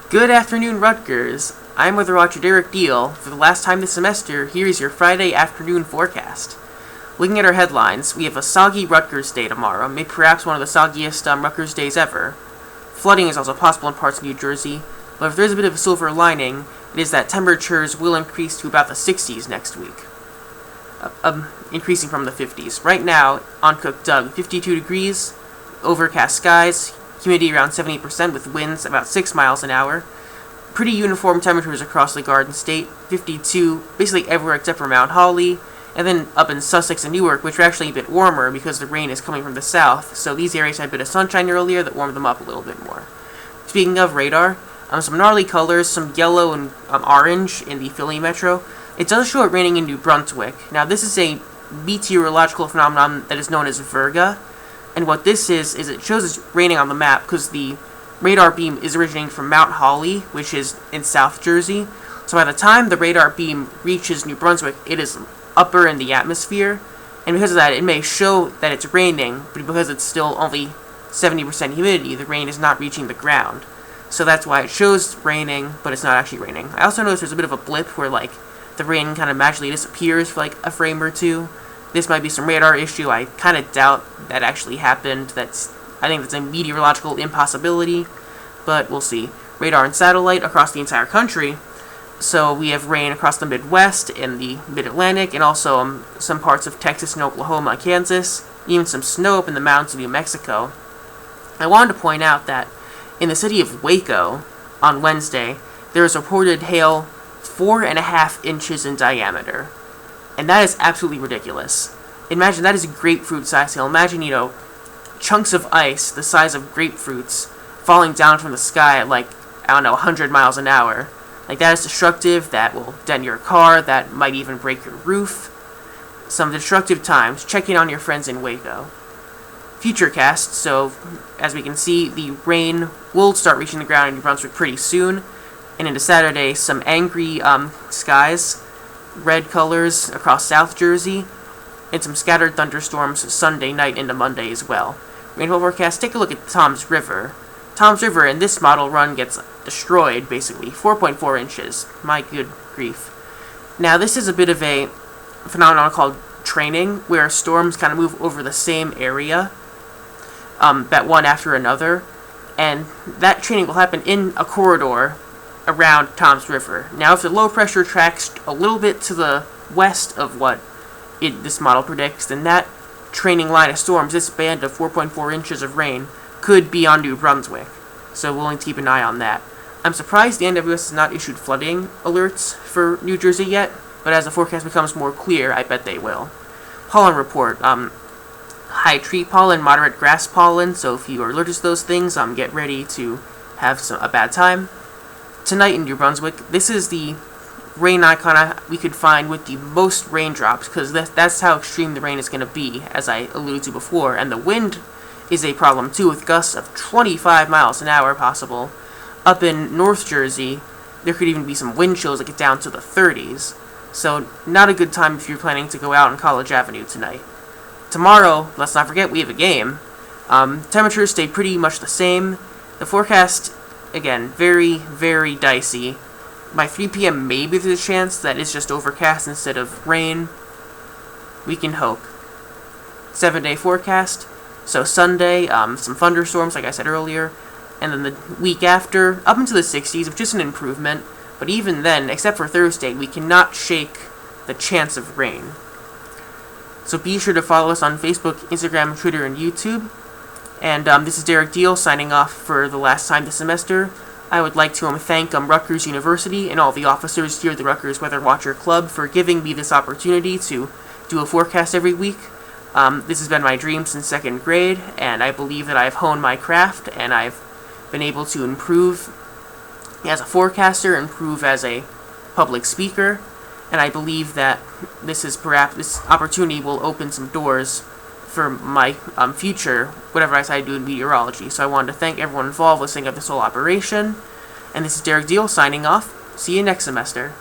Good afternoon, Rutgers. I'm WeatherWatcher Derek Diehl. For the last time this semester, here is your Friday afternoon forecast. Looking at our headlines, we have a soggy Rutgers day tomorrow, maybe perhaps one of the soggiest Rutgers days ever. Flooding is also possible in parts of New Jersey, but if there's a bit of a silver lining, it is that temperatures will increase to about the 60s next week, increasing from the 50s. Right now, on Cook Doug, 52 degrees, overcast skies, humidity around 70% with winds about 6 miles an hour. Pretty uniform temperatures across the Garden State, 52 basically everywhere except for Mount Holly, and then up in Sussex and Newark, which are actually a bit warmer because the rain is coming from the south, so these areas had a bit of sunshine earlier that warmed them up a little bit more. Speaking of radar, some gnarly colors, some yellow and orange in the Philly metro. It does show it raining in New Brunswick. Now this is a meteorological phenomenon that is known as Virga, and what this is it shows it's raining on the map because the radar beam is originating from Mount Holly, which is in South Jersey. So by the time the radar beam reaches New Brunswick, it is upper in the atmosphere, and because of that, it may show that it's raining, but because it's still only 70% humidity, the rain is not reaching the ground. So that's why it shows raining, but it's not actually raining. I also noticed there's a bit of a blip where, the rain kind of magically disappears for, a frame or two. This might be some radar issue. I kind of doubt that actually happened. I think that's a meteorological impossibility, but we'll see. Radar and satellite across the entire country. So we have rain across the Midwest and the Mid-Atlantic, and also some parts of Texas and Oklahoma and Kansas, even some snow up in the mountains of New Mexico. I wanted to point out that in the city of Waco, on Wednesday, there is reported hail 4.5 inches in diameter. And that is absolutely ridiculous. Imagine, that is grapefruit-sized hail. Imagine, chunks of ice the size of grapefruits falling down from the sky at, 100 miles an hour. That is destructive. That will dent your car. That might even break your roof. Some destructive times. Check in on your friends in Waco. Futurecast. So, as we can see, the rain will start reaching the ground in New Brunswick pretty soon. And into Saturday, some angry skies. Red colors across South Jersey, and some scattered thunderstorms Sunday night into Monday as well. Rainfall forecast, take a look at Tom's River. Tom's River in this model run gets destroyed, basically. 4.4 inches. My good grief. Now, this is a bit of a phenomenon called training, where storms kind of move over the same area, that one after another, and that training will happen in a corridor around Tom's River. Now, if the low pressure tracks a little bit to the west of what this model predicts, then that training line of storms, this band of 4.4 inches of rain, could be on New Brunswick. So we'll need to keep an eye on that. I'm surprised the NWS has not issued flooding alerts for New Jersey yet, but as the forecast becomes more clear, I bet they will. Pollen report. High tree pollen, moderate grass pollen, so if you are allergic to those things, get ready to have a bad time. Tonight in New Brunswick, this is the rain icon we could find with the most raindrops, because that's how extreme the rain is going to be, as I alluded to before, and the wind is a problem too, with gusts of 25 miles an hour possible. Up in North Jersey, there could even be some wind chills that get down to the 30s, so not a good time if you're planning to go out on College Avenue tonight. Tomorrow, let's not forget, we have a game. Temperatures stay pretty much the same. The forecast, again, very, very dicey. By 3 p.m., maybe there's a chance that it's just overcast instead of rain. We can hope. 7-day forecast. So Sunday, some thunderstorms, like I said earlier. And then the week after, up into the 60s, which is an improvement. But even then, except for Thursday, we cannot shake the chance of rain. So be sure to follow us on Facebook, Instagram, Twitter, and YouTube. And this is Derek Diehl signing off for the last time this semester. I would like to thank Rutgers University and all the officers here at the Rutgers WeatherWatcher Club for giving me this opportunity to do a forecast every week. This has been my dream since 2nd grade, and I believe that I've honed my craft, and I've been able to improve as a forecaster, improve as a public speaker, and I believe that this opportunity will open some doors for my future, whatever I decide to do in meteorology. So I wanted to thank everyone involved with setting up this whole operation. And this is Derek Diehl signing off. See you next semester.